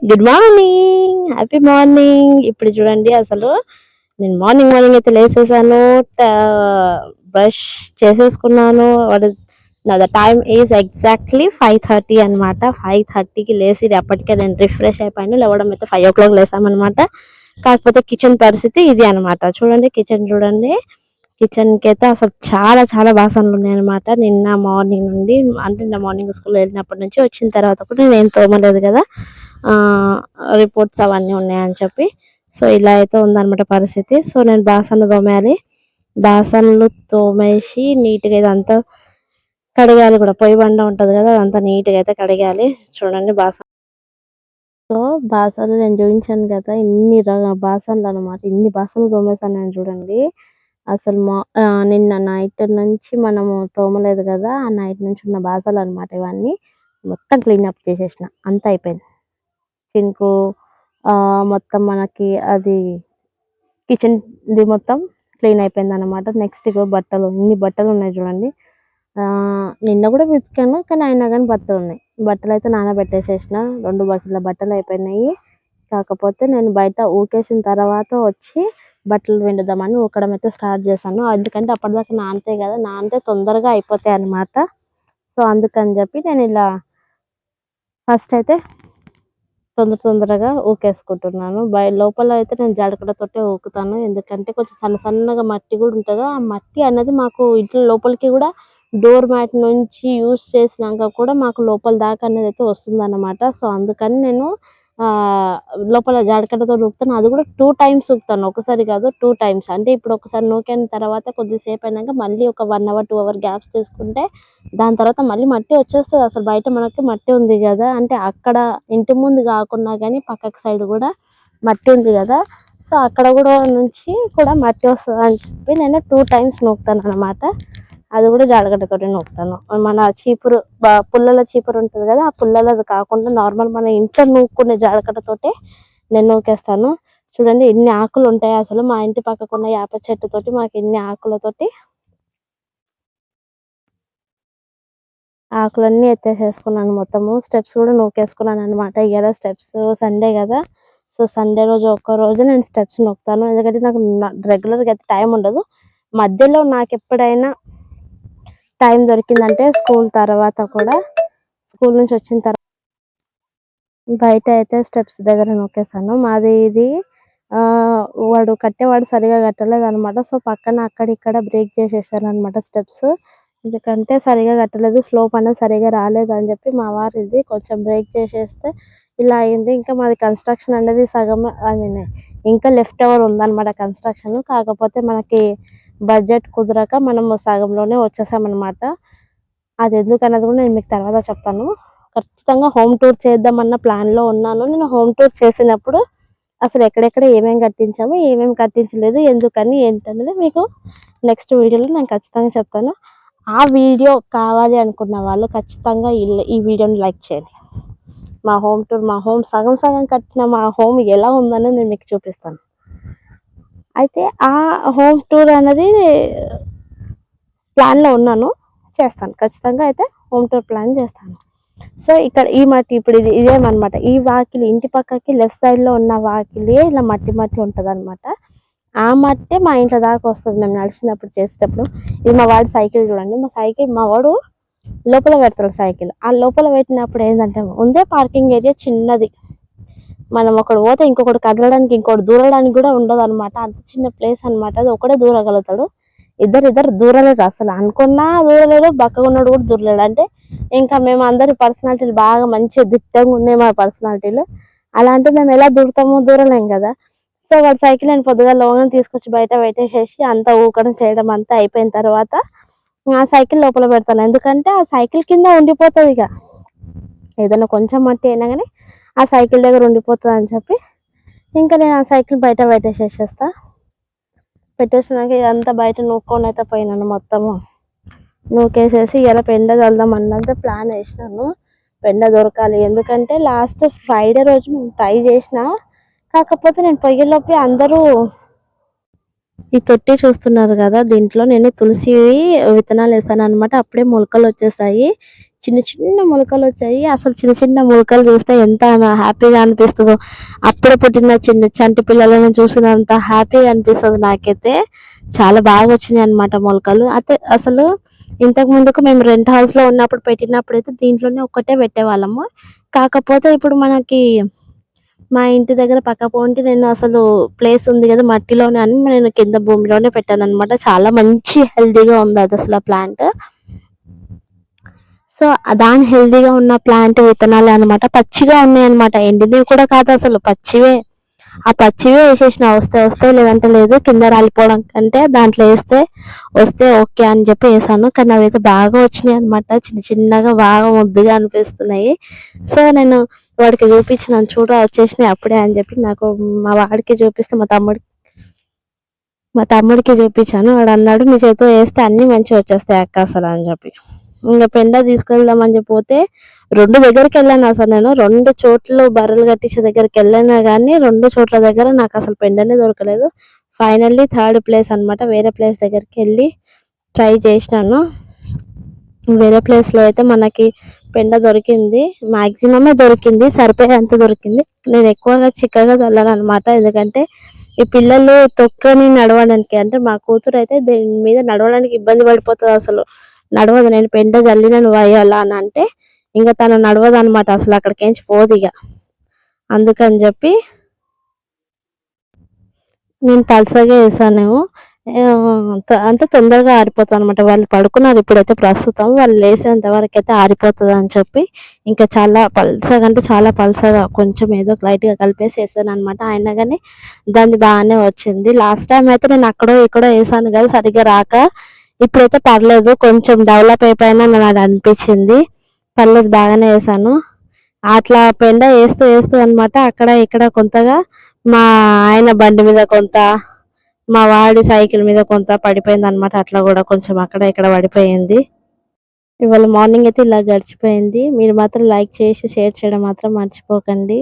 Good morning, happy morning. ఇప్పుడు చూడండి అసలు నేను మార్నింగ్ అయితే లేసేసాను, బ్రష్ చేసేసుకున్నాను. నా టైం ఈజ్ ఎగ్జాక్ట్లీ 5:30 అనమాట. 5:30కి లేసి అప్పటికే నేను రిఫ్రెష్ అయిపోయాను. లేవడం అయితే 5 o'clock లేసామన్నమాట. కాకపోతే కిచెన్ పరిస్థితి ఇది అనమాట. చూడండి కిచెన్ చూడండి. కిచెన్ కి అయితే అసలు చాలా చాలా బాసనలు ఉన్నాయన్నమాట. నిన్న మార్నింగ్ నుండి, అంటే నిన్న మార్నింగ్ స్కూల్ వెళ్ళినప్పటి నుంచి వచ్చిన తర్వాత కూడా నేను తోమలేదు కదా, రిపోర్ట్స్ అవన్నీ ఉన్నాయని చెప్పి. సో ఇలా అయితే ఉందన్నమాట పరిస్థితి. సో నేను బాసనలు తోమేయాలి. బాసనలు తోమేసి నీట్గా ఇదంతా కడగాలి కూడా. పొయ్యి బండ ఉంటుంది కదా, అదంతా నీట్గా అయితే కడగాలి. చూడండి సో బాసనలు నేను చూపించాను కదా, ఇన్ని బాసనలు అనమాట. ఇన్ని బాసనలు తోమేసాను నేను చూడండి. అసలు నిన్న నైట్ నుంచి మనము తోమలేదు కదా, ఆ నైట్ నుంచి ఉన్న బాసనలు అనమాట ఇవన్నీ. మొత్తం క్లీనప్ చేసేసిన, అంత అయిపోయింది. సింకు మొత్తం మనకి అది కిచెన్ది మొత్తం క్లీన్ అయిపోయింది అనమాట. నెక్స్ట్ ఇగో బట్టలు, ఇన్ని బట్టలు ఉన్నాయి చూడండి. నిన్న కూడా వెతికాను కానీ అయినా కానీ బట్టలు ఉన్నాయి. బట్టలు అయితే నానబెట్టేసేసిన, 2 బకెట్ల బట్టలు అయిపోయినాయి. కాకపోతే నేను బయట ఊకేసిన తర్వాత వచ్చి బట్టలు పిండుదామని ఊకడం అయితే స్టార్ట్ చేశాను. ఎందుకంటే అప్పటిదాకా నానతాయి కదా, నానితే తొందరగా అయిపోతాయి అనమాట. సో అందుకని చెప్పి నేను ఇలా ఫస్ట్ అయితే తొందరగా ఊకేసుకుంటున్నాను. లోపల అయితే నేను జాడకడతోటే ఊకుతాను. ఎందుకంటే కొంచెం సన్నగా మట్టి కూడా ఉంటుంది. ఆ మట్టి అనేది మాకు ఇంట్లో లోపలికి కూడా డోర్ మ్యాట్ నుంచి యూస్ చేసినాక కూడా మాకు లోపల దాకా అనేది అయితే వస్తుందన్నమాట. సో అందుకని నేను లోపల జాడకట్టతో నూకుతాను. అది కూడా 2 times ఊకుతాను, ఒకసారి కాదు 2 times. అంటే ఇప్పుడు ఒకసారి నూకిన తర్వాత కొద్దిసేపు అయినాక మళ్ళీ ఒక 1 hour 2 hour గ్యాప్స్ తీసుకుంటే దాని తర్వాత మళ్ళీ మట్టి వచ్చేస్తుంది. అసలు బయట మనకి మట్టి ఉంది కదా, అంటే అక్కడ ఇంటి ముందు కాకున్నా కానీ పక్కకు సైడ్ కూడా మట్టి ఉంది కదా, సో అక్కడ కూడా నుంచి కూడా మట్టి వస్తుంది అని చెప్పి నేను 2 times నూకుతాను అనమాట. అది కూడా జాడగడ్డతోటి నూకుతాను. మన చీపురు, పుల్లల చీపురు ఉంటుంది కదా, ఆ పుల్లలది కాకుండా నార్మల్ మన ఇంట్లో నూకునే జాడగడ్డతోటే నేను నూకేస్తాను. చూడండి ఎన్ని ఆకులు ఉంటాయి అసలు. మా ఇంటి పక్కకున్న వేప చెట్టుతోటి మాకు ఎన్ని ఆకులతోటి ఆకులన్నీ ఎత్తేసేసుకున్నాను మొత్తము. స్టెప్స్ కూడా నూకేసుకున్నాను అనమాట. ఇవాళ స్టెప్స్ సండే కదా, సో సండే రోజు ఒక్కరోజు నేను స్టెప్స్ నొక్కుతాను. ఎందుకంటే నాకు రెగ్యులర్గా అయితే టైం ఉండదు. మధ్యలో నాకు ఎప్పుడైనా టైం దొరికిందంటే స్కూల్ తర్వాత కూడా, స్కూల్ నుంచి వచ్చిన తర్వాత బయట అయితే స్టెప్స్ దగ్గర నొక్కేసాను. మాది ఇది వాడు కట్టేవాడు సరిగా కట్టలేదు అనమాట. సో పక్కన అక్కడిక్కడ బ్రేక్ చేసేసాను అనమాట స్టెప్స్. ఎందుకంటే సరిగా కట్టలేదు, స్లోప్ అనేది సరిగా రాలేదు అని చెప్పి మా వారు ఇది కొంచెం బ్రేక్ చేసేస్తే ఇలా అయింది. ఇంకా మాది కన్స్ట్రక్షన్ అనేది సగం, ఐ మీన్ ఇంకా లెఫ్ట్ ఓవర్ ఉందన్నమాట కన్స్ట్రక్షన్. కాకపోతే మనకి బడ్జెట్ కుదరక మనము సగంలోనే వచ్చేసామన్నమాట. అది ఎందుకన్నది కూడా నేను మీకు తర్వాత చెప్తాను. ఖచ్చితంగా హోమ్ టూర్ చేద్దామన్న ప్లాన్లో ఉన్నాను. నేను హోమ్ టూర్ చేసినప్పుడు అసలు ఎక్కడెక్కడ ఏమేమి కట్టించాము, ఏమేమి కట్టించలేదు, ఎందుకని ఏంటనేది మీకు నెక్స్ట్ వీడియోలో నేను ఖచ్చితంగా చెప్తాను. ఆ వీడియో కావాలి అనుకున్న వాళ్ళు ఖచ్చితంగా ఈ వీడియోని లైక్ చేయండి. మా హోమ్ టూర్, మా హోమ్ సగం కట్టిన మా హోమ్ ఎలా ఉందని నేను మీకు చూపిస్తాను. అయితే ఆ హోమ్ టూర్ అనేది ప్లాన్లో ఉన్నాను, చేస్తాను ఖచ్చితంగా. అయితే హోమ్ టూర్ ప్లాన్ చేస్తాను. సో ఇక్కడ ఈ మట్టి ఇప్పుడు ఇదేమన్నమాట, ఈ వాకిలి ఇంటి పక్కకి లెఫ్ట్ సైడ్లో ఉన్న వాకిలి ఇలా మట్టి ఉంటుంది అనమాట. ఆ మట్టే మా ఇంట్లో దాకా వస్తుంది మేము నడిచినప్పుడు చేసేటప్పుడు. ఇది మా వాడి సైకిల్ చూడండి. మా వాడు లోపల పెడతాడు సైకిల్. ఆ లోపల పెట్టినప్పుడు ఏంటంటే ఉందే పార్కింగ్ ఏరియా చిన్నది, మనం ఒకడు పోతే ఇంకొకటి కదలడానికి ఇంకోటి దూరడానికి కూడా ఉండదు అనమాట. అంత చిన్న ప్లేస్ అనమాట. అది ఒకడే దూరగలుగుతాడు. ఇద్దరు దూరలేడు, అసలు అనుకున్నా దూరలేడు, బక్కగా ఉన్నాడు కూడా దూరలేడు. అంటే ఇంకా మేము అందరి పర్సనాలిటీలు బాగా మంచిగా దిట్టంగా ఉన్నాయి మా పర్సనాలిటీలు. అలాంటి మేము ఎలా దూరలేం కదా. సో వాడు సైకిల్ నేను పొద్దుగా లోన్ తీసుకొచ్చి బయట పెట్టేసేసి అంతా ఊకడం చేయడం అంతా అయిపోయిన తర్వాత ఆ సైకిల్ లోపల పెడతాను. ఎందుకంటే ఆ సైకిల్ కింద ఉండిపోతుంది. ఇక ఏదైనా కొంచెం మట్టి అయినా కానీ ఆ సైకిల్ దగ్గర ఉండిపోతుంది అని చెప్పి ఇంకా నేను ఆ సైకిల్ బయట పెట్టేసినాక ఇదంతా బయట నూక్కొని అయితే పోయినాను. మొత్తము నూకేసేసి ఇలా పెండ చల్దాం అన్నంత ప్లాన్ వేసినాను. పెండ దొరకాలి, ఎందుకంటే లాస్ట్ ఫ్రైడే రోజు మేము ట్రై చేసిన. కాకపోతే నేను పొయ్యేలోపే అందరూ ఈ తొట్టి చూస్తున్నారు కదా, దీంట్లో నేను తులసి విత్తనాలు వేస్తాను అనమాట. అప్పుడే మొలకలు వచ్చేసాయి, చిన్న చిన్న మొలకలు వచ్చాయి. అసలు చిన్న చిన్న మొలకలు చూస్తే ఎంత హ్యాపీగా అనిపిస్తుందో, అప్పుడే పుట్టిన చిన్న చంటి పిల్లలను చూసినంత హ్యాపీగా అనిపిస్తుంది నాకైతే. చాలా బాగా వచ్చినాయి అన్నమాట మొలకలు. అయితే అసలు ఇంతకు ముందుకు మేము రెంట్ హౌస్లో ఉన్నప్పుడు పెట్టినప్పుడు అయితే దీంట్లోనే ఒక్కటే పెట్టేవాళ్ళము. కాకపోతే ఇప్పుడు మనకి మా ఇంటి దగ్గర పక్క పొంటి నేను అసలు ప్లేస్ ఉంది కదా మట్టిలోనే అని నేను కింద భూమిలోనే పెట్టానన్నమాట. చాలా మంచి హెల్తీగా ఉంది అది అసలు ఆ ప్లాంట్. సో దాని హెల్తీగా ఉన్న ప్లాంట్ విత్తనాలే అనమాట. పచ్చిగా ఉన్నాయన్నమాట, ఎండినవి కూడా కాదు అసలు, పచ్చివే. ఆ పచ్చివే వేసేసిన, వస్తే వస్తే లేదంటే లేదు, కింద రాలిపోవడం కంటే దాంట్లో వేస్తే వస్తే ఓకే అని చెప్పి వేసాను. కానీ అవైతే బాగా వచ్చినాయి అనమాట, చిన్న చిన్నగా బాగా ముద్దుగా అనిపిస్తున్నాయి. సో నేను వాడికి చూపించినాను, చూడ వచ్చేసినాయి అప్పుడే అని చెప్పి. నాకు మా వాడికి చూపిస్తే మా తమ్ముడికి చూపించాను. వాడు అన్నాడు నీ చేతితో వేస్తే అన్ని మంచిగా వచ్చేస్తాయి అక్క అసలు అని చెప్పి. ఇంకా పెండ తీసుకెళ్దామని చెప్పి పోతే 2 దగ్గరికి వెళ్ళాను అసలు. నేను 2 చోట్ల బర్రెలు కట్టించే దగ్గరికి వెళ్ళాను కానీ 2 చోట్ల దగ్గర నాకు అసలు పెండనే దొరకలేదు. ఫైనల్లీ 3rd ప్లేస్ అనమాట, వేరే ప్లేస్ దగ్గరికి వెళ్ళి ట్రై చేసినాను. వేరే ప్లేస్లో అయితే మనకి పెండ దొరికింది, మ్యాక్సిమమే దొరికింది, సరిపోయేంత దొరికింది. నేను ఎక్కువగా చిక్కగా చల్లాను అనమాట, ఎందుకంటే ఈ పిల్లలు తొక్కని నడవడానికి, అంటే మా కూతురు అయితే దీని మీద నడవడానికి ఇబ్బంది పడిపోతుంది, అసలు నడవదు. నేను పెంట జల్లిన నువ్వు అయ్యాలా అని అంటే ఇంకా తను నడవదు అనమాట, అసలు అక్కడికేంచి పోదు ఇక. అందుకని చెప్పి నేను పల్సగా వేసానేమో, అంటే తొందరగా ఆరిపోతుంది అనమాట. వాళ్ళు పడుకున్నారు ఇప్పుడైతే ప్రస్తుతం, వాళ్ళు లేసేంత వరకు అయితే ఆరిపోతుంది అని చెప్పి ఇంకా చాలా పల్సగా, అంటే చాలా పల్సగా కొంచెం ఏదో లైట్గా కలిపేసి వేసాను అనమాట. అయినా కానీ దాన్ని బాగానే వచ్చింది. లాస్ట్ టైం అయితే నేను అక్కడో ఇక్కడో వేసాను కదా సరిగ్గా రాక, ఇప్పుడైతే పర్లేదు, కొంచెం డెవలప్ అయిపోయినా నాకు అనిపించింది. పర్లేదు, బాగానే వేసాను. అట్లా పెండ వేస్తూ వేస్తూ అనమాట అక్కడ ఇక్కడ కొంతగా మా ఆయన బండి మీద కొంత, మా వాడి సైకిల్ మీద కొంత పడిపోయింది అనమాట. అట్లా కూడా కొంచెం అక్కడ ఇక్కడ పడిపోయింది. ఇవాళ మార్నింగ్ అయితే ఇలా గడిచిపోయింది. మీరు మాత్రం లైక్ చేసి షేర్ చేయడం మాత్రం మర్చిపోకండి.